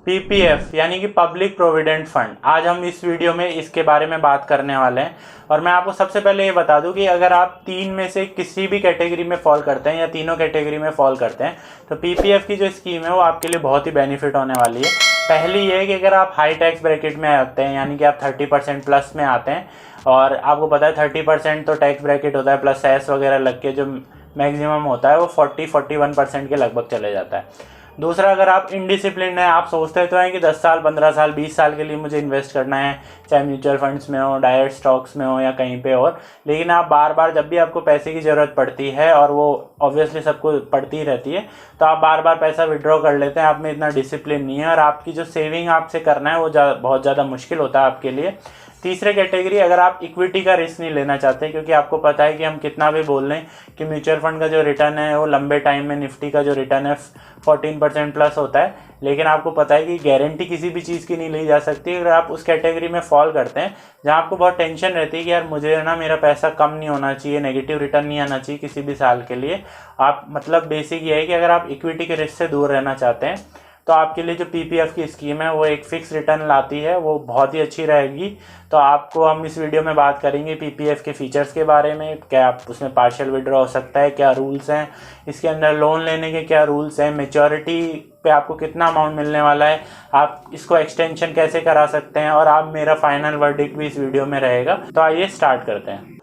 PPF यानी कि public provident fund, आज हम इस वीडियो में इसके बारे में बात करने वाले हैं। और मैं आपको सबसे पहले ये बता दूं कि अगर आप तीन में से किसी भी कैटेगरी में फॉल करते हैं या तीनों कैटेगरी में फॉल करते हैं तो पीपीएफ की जो स्कीम है वो आपके लिए बहुत ही बेनिफिट होने वाली है। पहली ये है कि अगर आप हाई टैक्स ब्रैकेट में आते हैं यानी कि आप 30% प्लस में आते हैं, और आपको पता है 30% तो टैक्स ब्रैकेट होता है प्लस सेस वगैरह लग के जो मैक्सिमम होता है वो 40-41% के लगभग चले जाता है। दूसरा, अगर आप इनडिसिप्लिन है, आप सोचते तो हैं कि 10 साल 15 साल 20 साल के लिए मुझे इन्वेस्ट करना है, चाहे म्यूचुअल फंड्स में हो, डायरेक्ट स्टॉक्स में हो या कहीं पे और, लेकिन आप बार बार जब भी आपको पैसे की ज़रूरत पड़ती है, और वो ऑब्वियसली सबको पड़ती ही रहती है, तो आप बार बार पैसा विड्रॉ कर लेते हैं। आप में इतना डिसिप्लिन नहीं है और आपकी जो सेविंग आपसे करना है वो बहुत ज़्यादा मुश्किल होता है आपके लिए। तीसरे कैटेगरी, अगर आप इक्विटी का रिस्क नहीं लेना चाहते, क्योंकि आपको पता है कि हम कितना भी बोल लें कि म्यूचुअल फंड का जो रिटर्न है वो लंबे टाइम में निफ्टी का जो रिटर्न है 14% प्लस होता है, लेकिन आपको पता है कि गारंटी किसी भी चीज़ की नहीं ली जा सकती। अगर आप उस कैटेगरी में फॉल करते हैं जहाँ आपको बहुत टेंशन रहती है कि यार मुझे ना मेरा पैसा कम नहीं होना चाहिए, नेगेटिव रिटर्न नहीं आना चाहिए किसी भी साल के लिए, आप मतलब बेसिक ये है कि अगर आप इक्विटी के रिस्क से दूर रहना चाहते हैं तो आपके लिए जो पीपीएफ की स्कीम है वो एक फिक्स रिटर्न लाती है, वो बहुत ही अच्छी रहेगी। तो आपको हम इस वीडियो में बात करेंगे पीपीएफ के फीचर्स के बारे में, क्या उसमें पार्शियल विड्रॉ हो सकता है, क्या रूल्स हैं इसके अंदर, लोन लेने के क्या रूल्स हैं, मैच्योरिटी पे आपको कितना अमाउंट मिलने वाला है, आप इसको एक्सटेंशन कैसे करा सकते हैं, और आप मेरा फाइनल वर्डिक्ट भी इस वीडियो में रहेगा। तो आइए स्टार्ट करते हैं।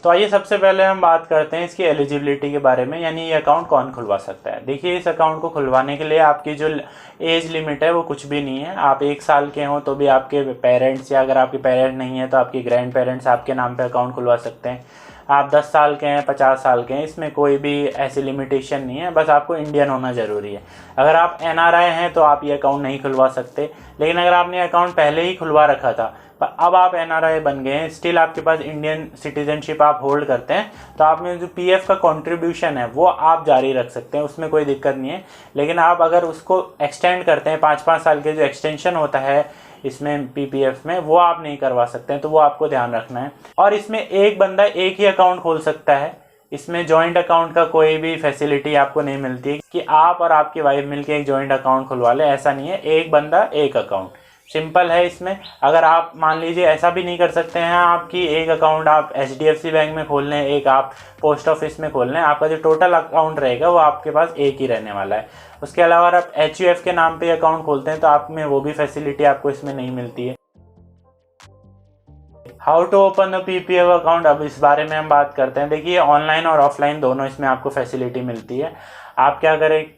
तो आइए सबसे पहले हम बात करते हैं इसकी एलिजिबिलिटी के बारे में, यानी ये अकाउंट कौन खुलवा सकता है। देखिए, इस अकाउंट को खुलवाने के लिए आपकी जो एज लिमिट है वो कुछ भी नहीं है। आप 1 साल के हों तो भी आपके पेरेंट्स, या अगर आपके पेरेंट नहीं है तो आपके ग्रैंड पेरेंट्स आपके नाम पे अकाउंट खुलवा सकते हैं। आप 10 साल के हैं, 50 साल के हैं, इसमें कोई भी ऐसी लिमिटेशन नहीं है, बस आपको इंडियन होना ज़रूरी है। अगर आप एनआरआई हैं तो आप ये अकाउंट नहीं खुलवा सकते, लेकिन अगर आपने अकाउंट पहले ही खुलवा रखा था पर अब आप एनआरआई बन गए हैं, स्टिल आपके पास इंडियन सिटीजनशिप आप होल्ड करते हैं, तो आप में जो पीएफ का कंट्रीब्यूशन है वो आप जारी रख सकते हैं, उसमें कोई दिक्कत नहीं है। लेकिन आप अगर उसको एक्सटेंड करते हैं, 5-5 साल के जो एक्सटेंशन होता है इसमें पीपीएफ में, वो आप नहीं करवा सकते हैं, तो वो आपको ध्यान रखना है। और इसमें एक बंदा एक ही अकाउंट खोल सकता है, इसमें जॉइंट अकाउंट का कोई भी फैसिलिटी आपको नहीं मिलती है कि आप और आपकी वाइफ मिलकर एक जॉइंट अकाउंट खुलवा ले, ऐसा नहीं है। एक बंदा एक अकाउंट, सिंपल है इसमें। अगर आप मान लीजिए ऐसा भी नहीं कर सकते हैं आपकी एक अकाउंट आप एचडीएफसी बैंक में खोल लें, एक आप पोस्ट ऑफिस में खोल लें, आपका जो टोटल अकाउंट रहेगा वो आपके पास एक ही रहने वाला है। उसके अलावा अगर आप एचयूएफ के नाम पे अकाउंट खोलते हैं तो आप में वो भी फैसिलिटी आपको इसमें नहीं मिलती है। How to open the PPF account, अब इस बारे में हम बात करते हैं। देखिए, ऑनलाइन और ऑफलाइन दोनों इसमें आपको फैसिलिटी मिलती है। आप क्या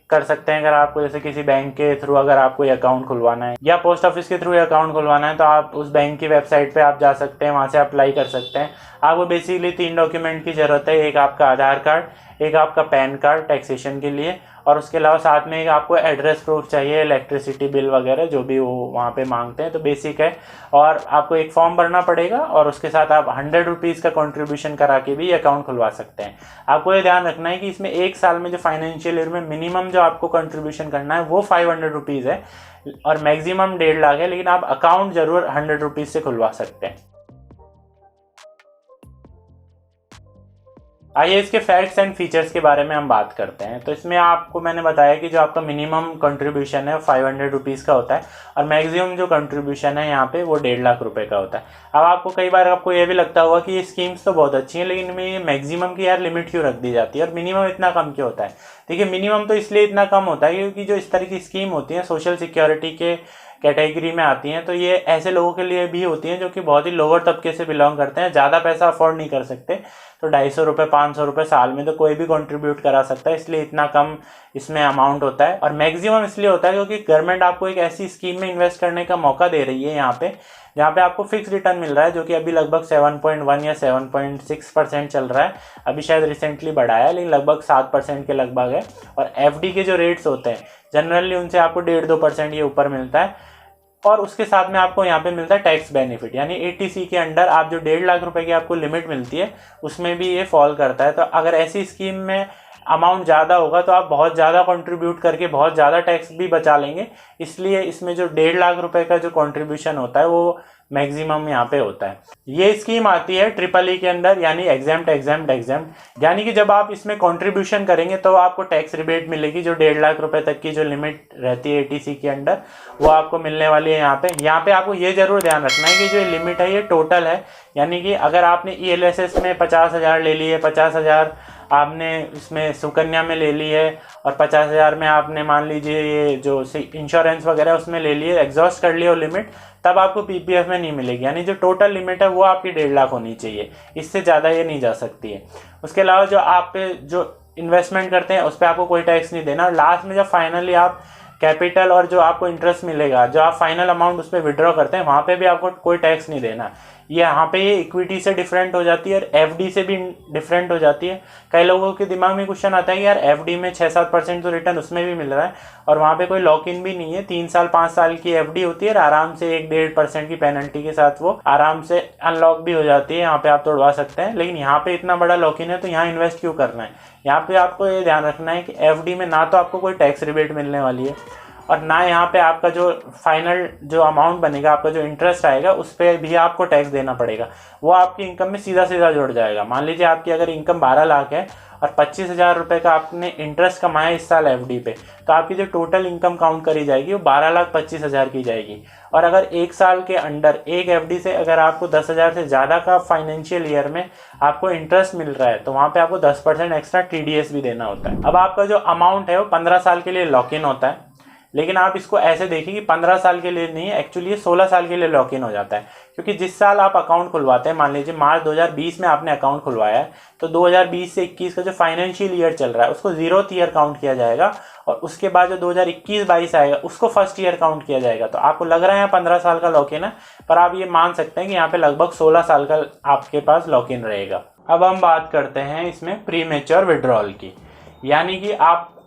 कर सकते हैं, अगर आपको जैसे किसी बैंक के थ्रू अगर आपको ये अकाउंट खुलवाना है या पोस्ट ऑफिस के थ्रू ये अकाउंट खुलवाना है, तो आप उस बैंक की वेबसाइट पे आप जा सकते हैं, वहाँ से अप्लाई कर सकते हैं। आपको बेसिकली 3 डॉक्यूमेंट की ज़रूरत है, एक आपका आधार कार्ड, एक आपका पैन कार्ड टैक्सेशन के लिए, और उसके अलावा साथ में एक आपको एड्रेस प्रूफ चाहिए, इलेक्ट्रिसिटी बिल वगैरह जो भी वो वहाँ पे मांगते हैं, तो बेसिक है। और आपको एक फॉर्म भरना पड़ेगा और उसके साथ आप 100 रुपीज़ का कंट्रीब्यूशन करा के भी अकाउंट खुलवा सकते हैं। आपको ये ध्यान रखना है कि इसमें 1 साल में जो फाइनेंशियल ईयर में मिनिमम जो आपको कंट्रीब्यूशन करना है वो 500 रुपीज़ है और मैक्सिमम 1.5 लाख है, लेकिन आप अकाउंट जरूर 100 रुपीज़ से खुलवा सकते हैं। आइए इसके फैक्ट्स एंड फीचर्स के बारे में हम बात करते हैं। तो इसमें आपको मैंने बताया कि जो आपका मिनिमम कंट्रीब्यूशन है वो 500 रुपीज़ का होता है और मैक्सिमम जो कंट्रीब्यूशन है यहाँ पे वो 1.5 लाख रुपए का होता है। अब आपको कई बार आपको ये भी लगता होगा कि ये स्कीम्स तो बहुत अच्छी हैं, लेकिन इनमें ये मैक्सिमम की यार लिमिट क्यों रख दी जाती है और मिनिमम इतना कम क्यों होता है। देखिए, मिनिमम तो इसलिए इतना कम होता है क्योंकि जो इस तरह की स्कीम होती है सोशल सिक्योरिटी के कैटेगरी में आती हैं, तो ये ऐसे लोगों के लिए भी होती हैं जो कि बहुत ही लोअर तबके से बिलोंग करते हैं, ज़्यादा पैसा अफोर्ड नहीं कर सकते, तो 250 रुपये 500 रुपये साल में तो कोई भी कंट्रीब्यूट करा सकता है, इसलिए इतना कम इसमें अमाउंट होता है। और मैक्सिमम इसलिए होता है क्योंकि गवर्नमेंट आपको एक ऐसी स्कीम में इन्वेस्ट करने का मौका दे रही है यहाँ पे, जहाँ पे आपको फिक्स रिटर्न मिल रहा है, जो कि अभी लगभग 7.1 या 7.6% चल रहा है। अभी शायद रिसेंटली बढ़ाया है, लेकिन लगभग 7% के लगभग है। और एफडी के जो रेट्स होते हैं जनरली उनसे आपको 1.5-2% ये ऊपर मिलता है। और उसके साथ में आपको यहाँ पे मिलता है टैक्स बेनिफिट, यानी एटीसी के अंडर आप जो 1.5 लाख रुपए की आपको लिमिट मिलती है उसमें भी ये फॉल करता है। तो अगर ऐसी स्कीम में अमाउंट ज़्यादा होगा तो आप बहुत ज़्यादा कंट्रीब्यूट करके बहुत ज़्यादा टैक्स भी बचा लेंगे। इसलिए इसमें जो 1.5 लाख रुपए का जो कंट्रीब्यूशन होता है वो मैक्सिमम यहाँ पे होता है। ये स्कीम आती है EEE के अंदर, यानी एग्जाम्प्ट एग्जाम्प्ट एग्जाम्प्ट, यानी कि जब आप इसमें कंट्रीब्यूशन करेंगे तो आपको टैक्स रिबेट मिलेगी। जो 1.5 लाख रुपए तक की जो लिमिट रहती है ATC के अंदर वो आपको मिलने वाली है। यहाँ पे आपको ये जरूर ध्यान रखना है कि जो लिमिट है ये टोटल है, यानी कि अगर आपने ELSS में 50,000 ले ली है, 50,000 आपने इसमें सुकन्या में ले ली है और 50,000 में आपने मान लीजिए ये जो इंश्योरेंस वगैरह उसमें ले लिए, एग्जॉस्ट कर लिया वो लिमिट, तब आपको PPF में नहीं मिलेगी। यानी जो टोटल लिमिट है वो आपकी 1.5 लाख होनी चाहिए, इससे ज़्यादा ये नहीं जा सकती है। उसके अलावा जो आप पे जो इन्वेस्टमेंट करते हैं उस पर आपको कोई टैक्स नहीं देना। और लास्ट में जब फाइनली आप कैपिटल और जो आपको इंटरेस्ट मिलेगा, जो आप फाइनल अमाउंट उस पर विड्रॉ करते हैं, वहाँ पे भी आपको कोई टैक्स नहीं देना। यहाँ पे ये इक्विटी से डिफरेंट हो जाती है और FD से भी डिफरेंट हो जाती है। कई लोगों के दिमाग में क्वेश्चन आता है कि यार FD में 6-7% तो रिटर्न उसमें भी मिल रहा है और वहाँ पे कोई लॉक इन भी नहीं है। 3 साल 5 साल की FD होती है और आराम से 1-1.5% की पेनल्टी के साथ वो आराम से अनलॉक भी हो जाती है। यहाँ पे आप तोड़वा सकते हैं, लेकिन यहाँ पे इतना बड़ा लॉक इन है तो यहाँ इन्वेस्ट क्यों करना है। यहाँ पे आपको ये ध्यान रखना है कि FD में ना तो आपको कोई टैक्स रिबेट मिलने वाली है और ना यहाँ पे आपका जो फाइनल जो अमाउंट बनेगा, आपका जो इंटरेस्ट आएगा उस पर भी आपको टैक्स देना पड़ेगा। वो आपकी इनकम में सीधा सीधा जुड़ जाएगा। मान लीजिए आपकी अगर इनकम 12 लाख है और 25,000 रुपये का आपने इंटरेस्ट कमाया इस साल FD पे, तो आपकी जो टोटल इनकम काउंट करी जाएगी वो 12,25,000 की जाएगी। और अगर एक साल के अंडर एक FD से अगर आपको 10,000 से ज़्यादा का फाइनेंशियल ईयर में आपको इंटरेस्ट मिल रहा है तो वहाँ पे आपको 10% एक्स्ट्रा TDS भी देना होता है। अब आपका जो अमाउंट है वो 15 साल के लिए लॉक इन होता है, लेकिन आप इसको ऐसे देखिए कि 15 साल के लिए नहीं, एक्चुअली ये 16 साल के लिए लॉक इन हो जाता है। क्योंकि जिस साल आप अकाउंट खुलवाते हैं, मान लीजिए मार्च 2020 में आपने अकाउंट खुलवाया है, तो 2020 से 21 का जो फाइनेंशियल ईयर चल रहा है उसको 0th ईयर काउंट किया जाएगा और उसके बाद जो 2021-22 आएगा उसको फर्स्ट ईयर काउंट किया जाएगा। तो आपको लग रहा है 15 साल का लॉक इन है, पर आप ये मान सकते हैं कि यहाँ पे लगभग 16 साल का आपके पास लॉक इन रहेगा। अब हम बात करते हैं इसमें प्री मैच्योर विड्रॉल की, यानी कि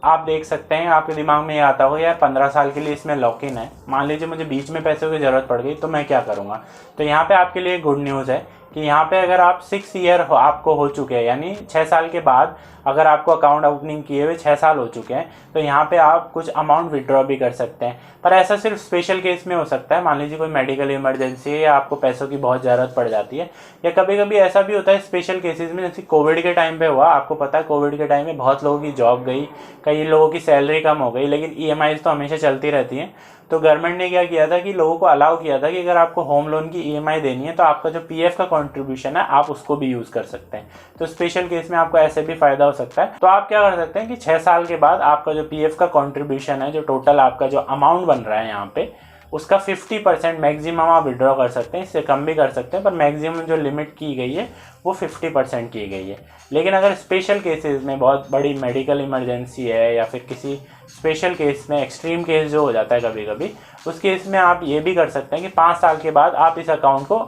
आप देख सकते हैं, आपके दिमाग में ये आता होगा यार 15 साल के लिए इसमें लॉक इन है, मान लीजिए मुझे बीच में पैसों की ज़रूरत पड़ गई तो मैं क्या करूँगा। तो यहाँ पे आपके लिए गुड न्यूज़ है कि यहाँ पे अगर आप 6 ईयर आपको हो चुके हैं, यानी 6 साल के बाद अगर आपको अकाउंट ओपनिंग किए हुए 6 साल हो चुके हैं, तो यहाँ पे आप कुछ अमाउंट विड्रॉ भी कर सकते हैं। पर ऐसा सिर्फ स्पेशल केस में हो सकता है, मान लीजिए कोई मेडिकल इमरजेंसी है या आपको पैसों की बहुत ज़रूरत पड़ जाती है, या कभी कभी ऐसा भी होता है स्पेशल केसेस में, जैसे कोविड के टाइम पे हुआ। आपको पता है कोविड के टाइम में बहुत लोगों की जॉब गई, कई लोगों की सैलरी कम हो गई, लेकिन EMIs तो हमेशा चलती रहती हैं। तो गवर्नमेंट ने क्या किया था कि लोगों को अलाउ किया था कि अगर आपको होम लोन की EMI देनी है तो आपका जो PF का कंट्रीब्यूशन है आप उसको भी यूज़ कर सकते हैं। तो स्पेशल केस में आपको ऐसे भी फ़ायदा हो सकता है। तो आप क्या कर सकते हैं कि 6 साल के बाद आपका जो PF का कंट्रीब्यूशन है, जो टोटल आपका जो अमाउंट बन रहा है यहाँ पे, उसका 50% मैक्सिमम आप विड्रॉ कर सकते हैं, इससे कम भी कर सकते हैं, पर मैक्सिमम जो लिमिट की गई है वो 50% की गई है। लेकिन अगर स्पेशल केसेस में बहुत बड़ी मेडिकल इमरजेंसी है या फिर किसी स्पेशल केस में एक्सट्रीम केस जो हो जाता है कभी कभी, उस केस में आप ये भी कर सकते हैं कि 5 साल के बाद आप इस अकाउंट को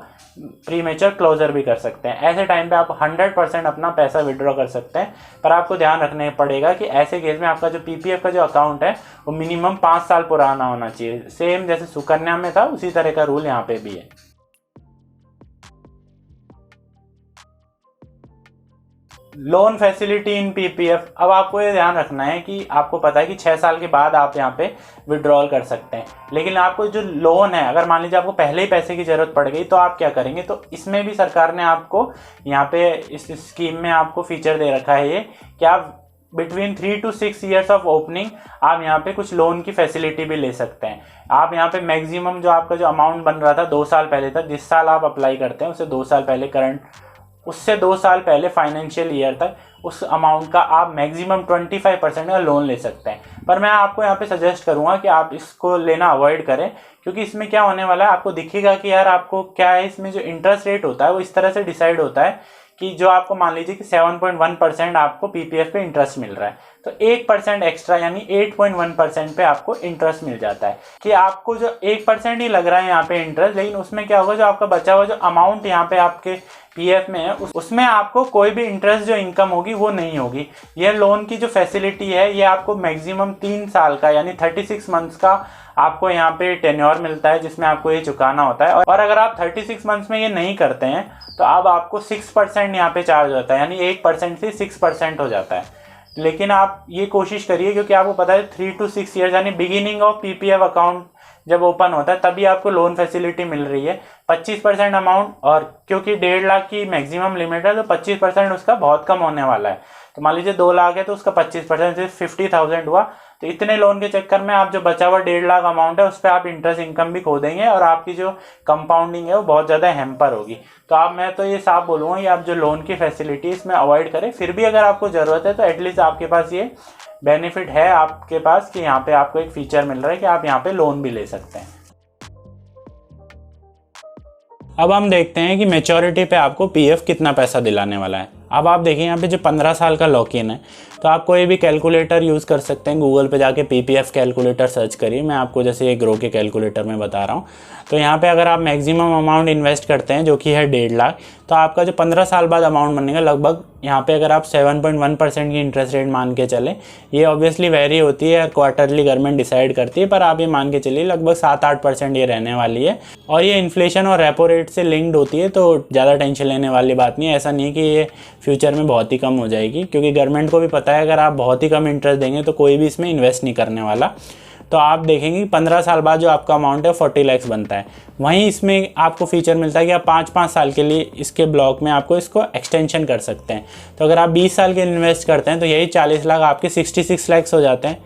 प्रीमेच्योर क्लोजर भी कर सकते हैं। ऐसे टाइम पे आप 100% अपना पैसा विड्रॉ कर सकते हैं, पर आपको ध्यान रखना पड़ेगा कि ऐसे केस में आपका जो PPF का जो अकाउंट है वो मिनिमम 5 साल पुराना होना चाहिए। सेम जैसे सुकन्या में था उसी तरह का रूल यहाँ पे भी है। लोन फैसिलिटी इन PPF, अब आपको ये ध्यान रखना है कि आपको पता है कि 6 साल के बाद आप यहाँ पे विड्रॉल कर सकते हैं, लेकिन आपको जो लोन है, अगर मान लीजिए आपको पहले ही पैसे की ज़रूरत पड़ गई तो आप क्या करेंगे। तो इसमें भी सरकार ने आपको यहाँ पे इस स्कीम में आपको फीचर दे रखा है ये कि आप between 3 to 6 years of opening आप यहाँ पे कुछ लोन की फैसिलिटी भी ले सकते हैं। आप यहाँ पे मैक्सिमम जो आपका जो अमाउंट बन रहा था 2 साल पहले तक, जिस साल आप अप्लाई करते हैं उससे 2 साल पहले फाइनेंशियल ईयर तक उस अमाउंट का आप मैक्सिमम 25% का लोन ले सकते हैं। पर मैं आपको यहाँ पे सजेस्ट करूँगा कि आप इसको लेना अवॉइड करें, क्योंकि इसमें क्या होने वाला है, आपको दिखेगा कि यार आपको क्या है, इसमें जो इंटरेस्ट रेट होता है वो इस तरह से डिसाइड होता है कि जो आपको मान लीजिए कि 7.1% आपको PPF पे इंटरेस्ट मिल रहा है, तो 1% एक्स्ट्रा यानी 8.1% पे आपको इंटरेस्ट मिल जाता है। कि आपको जो 1% ही लग रहा है यहाँ पे इंटरेस्ट, लेकिन उसमें क्या होगा, जो आपका बचा हुआ जो अमाउंट यहाँ पे आपके PF में है उसमें आपको कोई भी इंटरेस्ट जो इनकम होगी वो नहीं होगी। यह लोन की जो फैसिलिटी है ये आपको मैक्सिमम 3 साल का यानी 36 मंथ्स का आपको यहाँ पे टेन्योर मिलता है, जिसमें आपको ये चुकाना होता है। और अगर आप 36 मंथ्स में ये नहीं करते हैं तो अब आपको 6% यहाँ पे चार्ज होता है, यानी 8% से 6% हो जाता है। लेकिन आप ये कोशिश करिए, क्योंकि आपको पता है 3 to 6 ईयर्स यानी बिगिनिंग ऑफ पीपीएफ अकाउंट जब ओपन होता है तभी आपको लोन फैसिलिटी मिल रही है 25% अमाउंट, और क्योंकि 1.5 लाख की मैक्सिमम लिमिट है तो 25% उसका बहुत कम होने वाला है। तो मान लीजिए 2 लाख है तो उसका 25% सिर्फ 50,000 हुआ। तो इतने लोन के चक्कर में आप जो बचा हुआ 1.5 लाख अमाउंट है उस पर आप इंटरेस्ट इनकम भी खो देंगे और आपकी जो कंपाउंडिंग है वो बहुत ज़्यादा हैम्पर होगी। तो मैं तो ये साफ बोलूँगा कि आप जो लोन की फैसिलिटी इसमें अवॉइड करें। फिर भी अगर आपको ज़रूरत है तो एटलीस्ट आपके पास ये बेनिफिट है आपके पास कि यहाँ पे आपको एक फीचर मिल रहा है कि आप यहाँ पे लोन भी ले सकते हैं। अब हम देखते हैं कि मैच्योरिटी पे आपको पीएफ कितना पैसा दिलाने वाला है। अब आप देखिए यहाँ पे जो 15 साल का लॉक इन है, तो आप कोई भी कैलकुलेटर यूज़ कर सकते हैं। गूगल पे जाके पीपीएफ कैलकुलेटर सर्च करिए। मैं आपको जैसे ये ग्रो के कैलकुलेटर में बता रहा हूँ। तो यहाँ पे अगर आप मैक्सिमम अमाउंट इन्वेस्ट करते हैं जो कि है 1.5 लाख, तो आपका जो 15 साल बाद अमाउंट बनेगा लगभग यहाँ पे अगर आप 7.1% की इंटरेस्ट रेट मान के चलें, ये ऑब्वियसली वेरी होती है, क्वार्टरली गवर्नमेंट डिसाइड करती है, पर आप ये मान के चलिए लगभग 7-8% ये रहने वाली है। और ये इन्फ्लेशन और रेपो रेट से लिंक्ड होती है, तो ज़्यादा टेंशन लेने वाली बात नहीं है। ऐसा नहीं है कि ये फ्यूचर में बहुत ही कम हो जाएगी, क्योंकि गवर्नमेंट को भी पता है अगर आप बहुत ही कम इंटरेस्ट देंगे तो कोई भी इसमें इन्वेस्ट नहीं करने वाला। तो आप देखेंगे 15 साल बाद जो आपका अमाउंट है 40 लाख बनता है। वहीं इसमें आपको फीचर मिलता है कि आप 5-5 साल के लिए इसके ब्लॉक में आपको इसको एक्सटेंशन कर सकते हैं। तो अगर आप 20 साल के लिए इन्वेस्ट करते हैं तो यही 40 लाख आपके 66 लाख हो जाते हैं।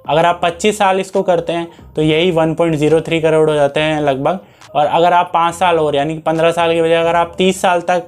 अगर आप 25 साल इसको करते हैं तो यही 1.03 करोड़ हो जाते हैं लगभग। और अगर आप 5 साल और यानी कि 15 साल की बजाय अगर आप 30 साल तक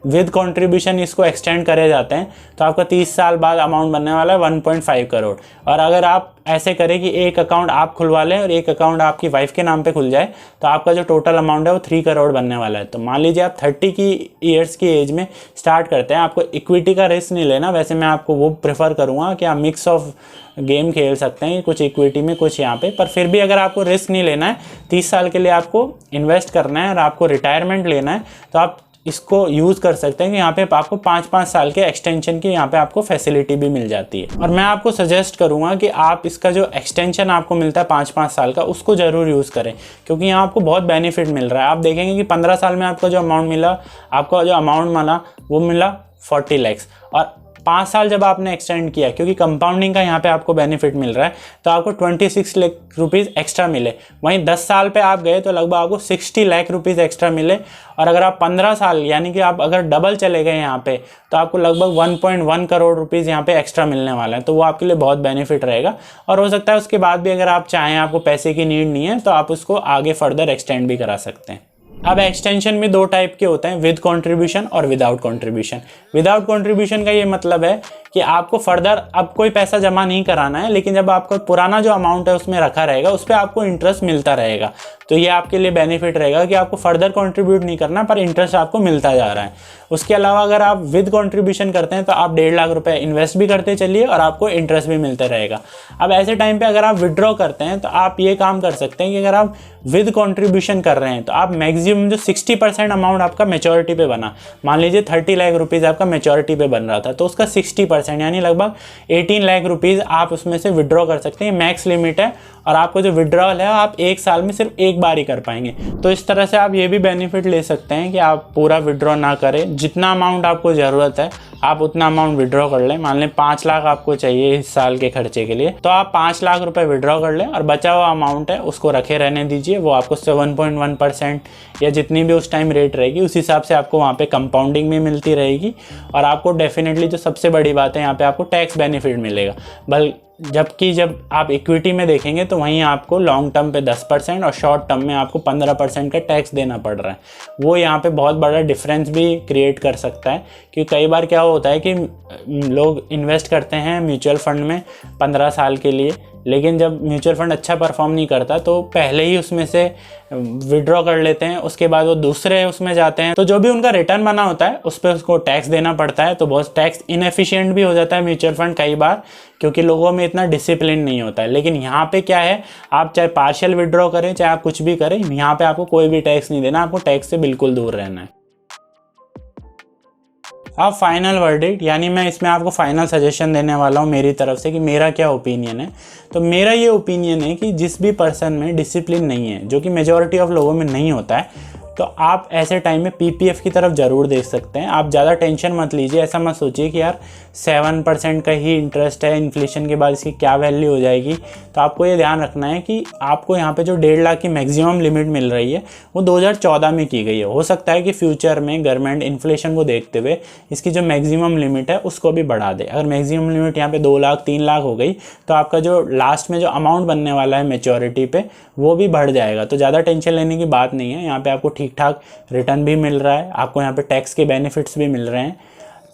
विद कंट्रीब्यूशन इसको एक्सटेंड करे जाते हैं तो आपका 30 साल बाद अमाउंट बनने वाला है 1.5 करोड़। और अगर आप ऐसे करें कि एक अकाउंट आप खुलवा लें और एक अकाउंट आपकी वाइफ के नाम पे खुल जाए तो आपका जो टोटल अमाउंट है वो 3 करोड़ बनने वाला है। तो मान लीजिए आप 30 की ईयर्स की एज में स्टार्ट करते हैं, आपको इक्विटी का रिस्क नहीं लेना। वैसे मैं आपको वो प्रेफर करूँगा कि आप मिक्स ऑफ गेम खेल सकते हैं, कुछ इक्विटी में कुछ यहाँ पे, पर फिर भी अगर आपको रिस्क नहीं लेना है, 30 साल के लिए आपको इन्वेस्ट करना है और आपको रिटायरमेंट लेना है, तो आप इसको यूज़ कर सकते हैं कि यहाँ पे आपको 5-5 साल के एक्सटेंशन की यहाँ पे आपको फैसिलिटी भी मिल जाती है। और मैं आपको सजेस्ट करूँगा कि आप इसका जो एक्सटेंशन आपको मिलता है 5-5 साल का उसको ज़रूर यूज़ करें, क्योंकि यहाँ आपको बहुत बेनिफिट मिल रहा है। आप देखेंगे कि 15 साल में आपका जो अमाउंट मिला, आपका जो अमाउंट मिला वो मिला 40 लाख, और 5 साल जब आपने एक्सटेंड किया, क्योंकि कंपाउंडिंग का यहाँ पे आपको बेनिफिट मिल रहा है, तो आपको 26 लाख रुपीज़ एक्स्ट्रा मिले। वहीं 10 साल पे आप गए तो लगभग आपको 60 लाख रुपीज़ एक्स्ट्रा मिले। और अगर आप 15 साल यानी कि आप अगर डबल चले गए यहाँ पे तो आपको लगभग 1.1 करोड़ रुपीज़ यहाँ पे एक्स्ट्रा मिलने वाला है। तो वो आपके लिए बहुत बेनिफिट रहेगा। और हो सकता है उसके बाद भी अगर आप चाहें, आपको पैसे की नीड नहीं है, तो आप उसको आगे फर्दर एक्सटेंड भी करा सकते हैं। अब एक्सटेंशन में 2 टाइप के होते हैं, विद कंट्रीब्यूशन और विदाउट कंट्रीब्यूशन। विदाउट कंट्रीब्यूशन का ये मतलब है कि आपको फर्दर अब कोई पैसा जमा नहीं कराना है, लेकिन जब आपका पुराना जो अमाउंट है उसमें रखा रहेगा उस पर आपको इंटरेस्ट मिलता रहेगा। तो ये आपके लिए बेनिफिट रहेगा कि आपको फर्दर कंट्रीब्यूट नहीं करना, पर इंटरेस्ट आपको मिलता जा रहा है। उसके अलावा अगर आप विद कंट्रीब्यूशन करते हैं तो आप 1.5 लाख रुपए इन्वेस्ट भी करते चलिए और आपको इंटरेस्ट भी मिलता रहेगा। अब ऐसे टाइम पे अगर आप विड्रॉ करते हैं तो आप ये काम कर सकते हैं कि अगर आप विद कंट्रीब्यूशन कर रहे हैं तो आप मैक्सिमम जो 60% अमाउंट आपका मैच्योरिटी पे बना, मान लीजिए 30 लाख रुपीज़ आपका मैच्योरिटी पे बन रहा था, तो उसका 60% यानी लगभग 18 लाख रुपीज़ आप उसमें से विड्रॉ कर सकते हैं। मैक्स लिमिट है और आपको जो विड्रॉल है आप 1 साल में सिर्फ एक बार ही कर पाएंगे। तो इस तरह से आप ये भी बेनिफिट ले सकते हैं कि आप पूरा विड्रॉ ना करें, जितना अमाउंट आपको ज़रूरत है आप उतना अमाउंट विड्रॉ कर लें। मान लें 5 लाख आपको चाहिए इस साल के खर्चे के लिए, तो आप 5 लाख रुपए विड्रॉ कर लें और बचा हुआ अमाउंट है उसको रखे रहने दीजिए। वो आपको 7.1% या जितनी भी उस टाइम रेट रहेगी उस हिसाब से आपको वहाँ पे कंपाउंडिंग भी मिलती रहेगी। और आपको डेफिनेटली जो सबसे बड़ी बात है, यहाँ पे आपको टैक्स बेनिफिट मिलेगा। जबकि जब आप इक्विटी में देखेंगे तो वहीं आपको लॉन्ग टर्म पे 10% और शॉर्ट टर्म में आपको 15% का टैक्स देना पड़ रहा है। वो यहाँ पे बहुत बड़ा डिफरेंस भी क्रिएट कर सकता है, क्योंकि कई बार क्या होता है कि लोग इन्वेस्ट करते हैं म्यूचुअल फंड में 15 साल के लिए, लेकिन जब म्यूचुअल फंड अच्छा परफॉर्म नहीं करता तो पहले ही उसमें से विड्रॉ कर लेते हैं, उसके बाद वो दूसरे उसमें जाते हैं, तो जो भी उनका रिटर्न बना होता है उस पर उसको टैक्स देना पड़ता है। तो बहुत टैक्स इनएफिशिएंट भी हो जाता है म्यूचुअल फंड कई बार, क्योंकि लोगों में इतना डिसिप्लिन नहीं होता है। लेकिन यहाँ पे क्या है, आप चाहे पार्शियल विड्रॉ करें चाहे आप कुछ भी करें, यहाँ पे आपको कोई भी टैक्स नहीं देना, आपको टैक्स से बिल्कुल दूर रहना है। अब फाइनल वर्डिक्ट, यानी मैं इसमें आपको फाइनल सजेशन देने वाला हूँ मेरी तरफ से कि मेरा क्या ओपिनियन है। तो मेरा ये ओपिनियन है कि जिस भी पर्सन में डिसिप्लिन नहीं है, जो कि मेजॉरिटी ऑफ लोगों में नहीं होता है, तो आप ऐसे टाइम में पीपीएफ की तरफ ज़रूर देख सकते हैं। आप ज़्यादा टेंशन मत लीजिए, ऐसा मत सोचिए कि यार 7% का ही इंटरेस्ट है, इन्फ्लेशन के बाद इसकी क्या वैल्यू हो जाएगी। तो आपको ये ध्यान रखना है कि आपको यहाँ पे जो 1.5 लाख की मैक्सिमम लिमिट मिल रही है वो 2014 में की गई है। हो सकता है कि फ्यूचर में गवर्नमेंट इन्फ्लेशन को देखते हुए इसकी जो मैक्सिमम लिमिट है उसको भी बढ़ा दे। अगर मैक्सिमम लिमिट यहाँ पे 2 लाख 3 लाख हो गई तो आपका जो लास्ट में जो अमाउंट बनने वाला है मैच्योरिटी पे वो भी बढ़ जाएगा। तो ज़्यादा टेंशन लेने की बात नहीं है। यहाँ पे आपको ठीक ठाक रिटर्न भी मिल रहा है, आपको यहाँ पे टैक्स के बेनिफिट्स भी मिल रहे हैं।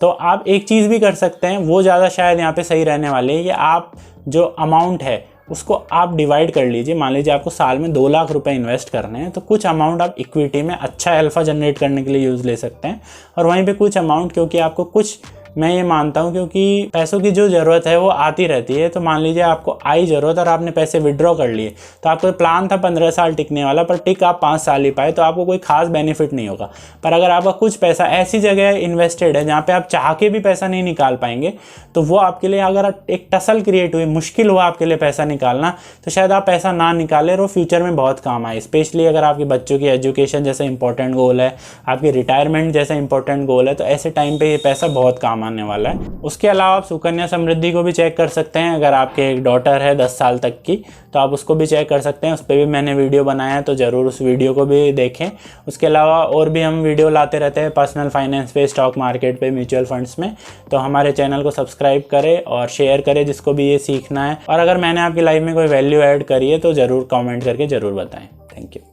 तो आप एक चीज़ भी कर सकते हैं, वो ज़्यादा शायद यहाँ पे सही रहने वाली है कि आप जो अमाउंट है उसको आप डिवाइड कर लीजिए। मान लीजिए आपको साल में 2 लाख रुपए इन्वेस्ट करने हैं, तो कुछ अमाउंट आप इक्विटी में अच्छा अल्फा जनरेट करने के लिए यूज़ ले सकते हैं, और वहीं पे कुछ अमाउंट, क्योंकि आपको कुछ, मैं ये मानता हूँ क्योंकि पैसों की जो ज़रूरत है वो आती रहती है। तो मान लीजिए आपको आई ज़रूरत और आपने पैसे विड्रॉ कर लिए, तो आपको प्लान था 15 साल टिकने वाला, पर टिक आप 5 साल ही पाए, तो आपको कोई खास बेनिफिट नहीं होगा। पर अगर आपका कुछ पैसा ऐसी जगह इन्वेस्टेड है जहाँ पे आप चाह के भी पैसा नहीं निकाल पाएंगे, तो वो आपके लिए, अगर एक टसल क्रिएट हुई, मुश्किल हुआ आपके लिए पैसा निकालना, तो शायद आप पैसा ना निकालें और वो फ्यूचर में बहुत काम आए। स्पेशली अगर आपके बच्चों की एजुकेशन जैसे इंपॉर्टेंट गोल है, आपकी रिटायरमेंट जैसा इंपॉर्टेंट गोल है, तो ऐसे टाइम पे ये पैसा बहुत काम आने वाला है। उसके अलावा आप सुकन्या समृद्धि को भी चेक कर सकते हैं। अगर आपके एक डॉटर है 10 साल तक की, तो आप उसको भी चेक कर सकते हैं। उस पर भी मैंने वीडियो बनाया है, तो ज़रूर उस वीडियो को भी देखें। उसके अलावा और भी हम वीडियो लाते रहते हैं पर्सनल फाइनेंस पे, स्टॉक मार्केट पे, म्यूचुअल फंड्स में। तो हमारे चैनल को सब्सक्राइब करें और शेयर करें जिसको भी ये सीखना है। और अगर मैंने आपकी लाइफ में कोई वैल्यू ऐड करी है तो ज़रूर कमेंट करके ज़रूर बताएं। Thank you.